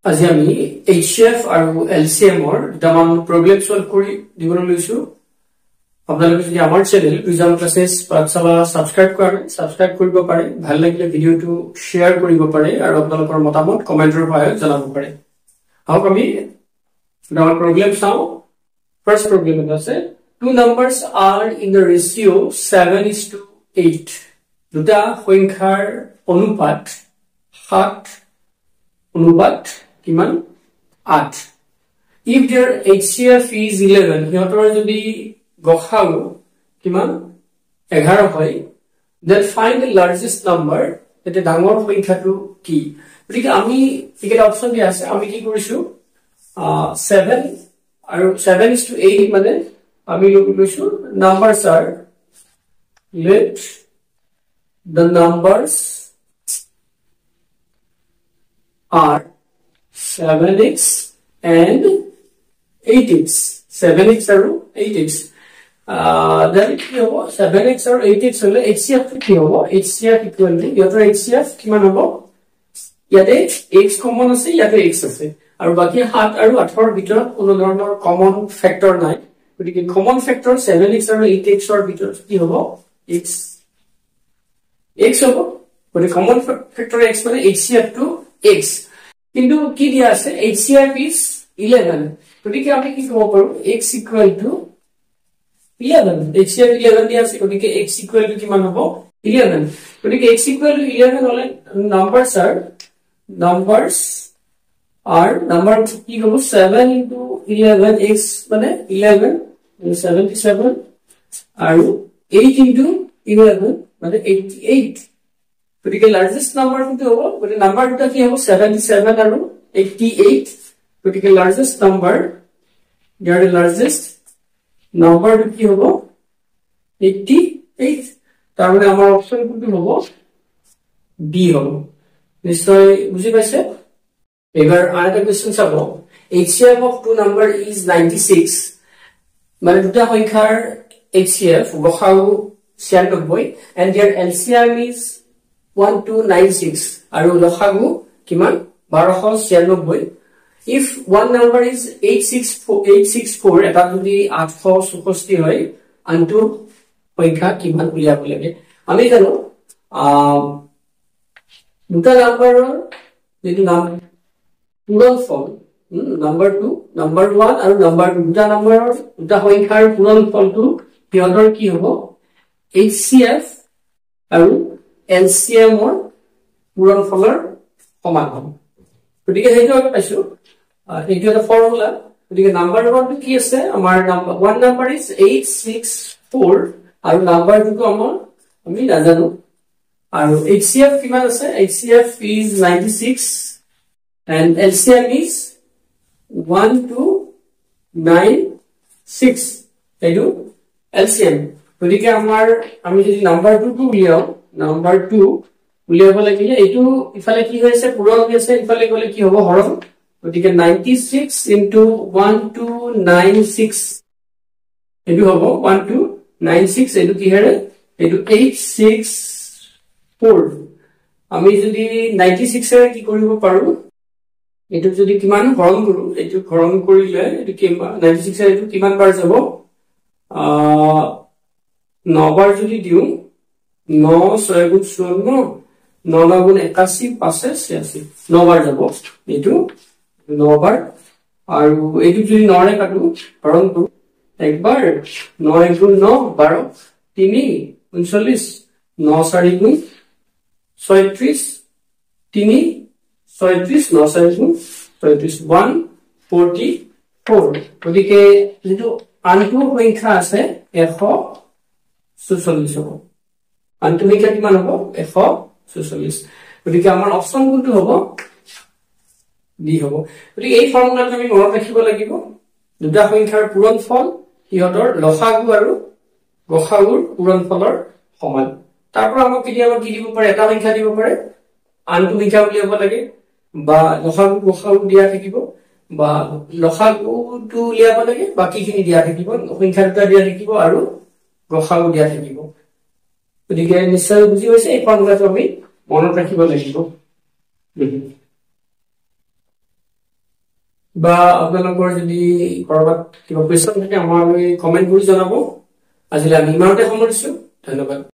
আজি আমি HCF আৰু LCM ৰ দুটামান প্ৰবলেম সলভ কৰি দিবলৈ লৈছো আপোনালোকে যদি আমাৰ চেনেল বিজাম ক্লাसेছ পাঠশালা সাবস্ক্ৰাইব কৰিব পাৰে ভাল লাগিলে ভিডিওটো শেয়াৰ কৰিব পাৰে আৰু আপোনালোকৰ মতামত কমেন্টৰ সহায়ত জনাব পাৰে আহক আমি দুটামান প্ৰবলেম চাও ফাৰ্স্ট প্ৰবলেম আছে two numbers are in the ratio 7:8 দুটা সংখ্যাৰ অনুপাত 7 অনুপাত কিমান 8 if their HCF is 11 হিয়তৰ যদি গখাও কিমান 11 হয় then find the largest number এতে ডাঙৰ সংখ্যাটো কি গতিকে আমি একেটা অপচন দিয়া আছে আমি কি কৰিছো 7 আৰু 7:8 মানে আমি লৈছো numbers are let the numbers are 7x and 8x 7x আৰু 8x then কি হ'ব 7x আৰু 8x হলে HCF কি হ'ব HCF equal to year HCF কিমান হ'ব ইয়াতে x কমন আছে ইয়াতে x আছে আৰু বাকি 7 আৰু 8 ৰ ভিতৰত কোনো ধৰণৰ কমন ফ্যাক্টৰ নাই গতিকে কমন ফ্যাক্টৰ 7x আৰু 8x ৰ ভিতৰত কি হ'ব x হ'ব গতিকে কমন ফ্যাক্টৰ x মানে HCF to x কিন্তু কি দিয়া আছে HCF is 11 গতিকে আমি কি ক'ব পাৰো x equal to 11 HCF 11 দিয়া আছে গতিকে x equal to কিমান হ'ব 11 গতিকে x equal to 11 হলে numbers are number কি হ'ব 7 into 11 x মানে 11 77 আৰু 8 into 11 মানে 88 গতিকে লাৰ্জেষ্ট নাম্বাৰ কোনটো হ'ব গতিকে নাম্বাৰ দুটা কি হ'ব 77 আৰু 88 গতিকে লাৰ্জেষ্ট নাম্বাৰ ইয়াৰ লাৰ্জেষ্ট নাম্বাৰ কি হ'ব 88 তাৰ মানে আমাৰ অপচন কোনটো হ'ব বি হ'ব নিশ্চয় বুজি পাইছে এবাৰ আরেকটা কোশ্চেন চাব HCF of two number is 96 মানে দুটা সংখ্যাৰ HCF গসাগু 96 and their LCM is 1296 আৰু লসাগু কিমান 1296 if one number is 864 এটা যদি 864 হয় আনটো সংখ্যা কিমান উলিয়াব লাগে আমি জানো দুটা নাম্বাৰৰ যদি নাম পূৰণ ফল number 2 number 1 আৰু number 2 দুটা নাম্বাৰৰ দুটা সংখ্যাৰ পূৰণ ফলটো কিহৰ কি হ'ব HCF আৰু LCM ৰ পূৰণ ফলৰ সমান হ'ব গতিকে হেইটো আমি পাইছো এইটো এটা ফৰ্মুলা গতিকে নাম্বাৰ 1 টো কি আছে আমাৰ নাম্বাৰ 1 নাম্বাৰ ইজ 864 আৰু নাম্বাৰ 2 টো আমি নাজানো আৰু HCF কিমান আছে HCF is 96 and LCM is 1296 এইটো LCM গতিকে আমি যদি নাম্বাৰ 2 টো উলিয়াও নাম্বাৰ 2 উলিয়াব লাগিলে এইটো ইফালে কি হৈছে পূৰণ হৈছে ইফালে গলে কি হ'ব হৰণ গতিকে 96 into 1296 এইটো হ'ব 1296 এইটো কি হেৰে এইটো 864 আমি যদি 96 এৰ কি কৰিব পাৰো এইটো যদি কিমান হৰণ কৰো এইটো হৰণ কৰিলে এইটো কিমান 96 এৰ এইটো কিমান বাৰ যাব 9 বাৰ যদি দিও 9 6 গুণ 14 9 গুণ 81 5 86 9 বাৰ যাব এইটো 9 বাৰ আৰু এইটো যদি 9 ৰে কাটো হৰণ কৰো একবাৰ 9 গুণ 9 12 3 39 9 4 গুণ 36 3 36 9 4 গুণ 36 144 গতিকে যেটো আনটো সংখ্যা আছে 146 হ'ব আনটো সংখ্যা কিমান হ'ব 146 গতিকে আমাৰ অপচন কোনটো হ'ব ডি হ'ব গতিকে এই ফৰ্মুলাটো আমি মনত ৰাখিব লাগিব দুটা সংখ্যাৰ পূৰণ ফল ইহতৰ লসাগু আৰু গসাগুৰ পূৰণ ফলৰ সমান তাৰপৰা আমাক কেতিয়াবা কি দিব পাৰে এটা সংখ্যা দিব পাৰে আনটো সংখ্যা উলিয়াব লাগে বা লসাগু গসাগু দিয়া থাকিব বা লসাগুটো উলিয়াব লাগে বাকিখিনি দিয়া থাকিব সংখ্যা দুটা দিয়া থাকিব আৰু গসাগু দিয়া থাকিব গতিকে নিশ্চয় বুজি পাইছে এই ফৰ্মুলাটো আমি মনত ৰাখিব লাগিব বা আপোনালোকৰ যদি কৰবাত কিবা কোৱেশ্চন থাকে আমালৈ কমেন্ট কৰি জনাব। আজিলৈ আমি ইমানতে সামৰিছো। ধন্যবাদ।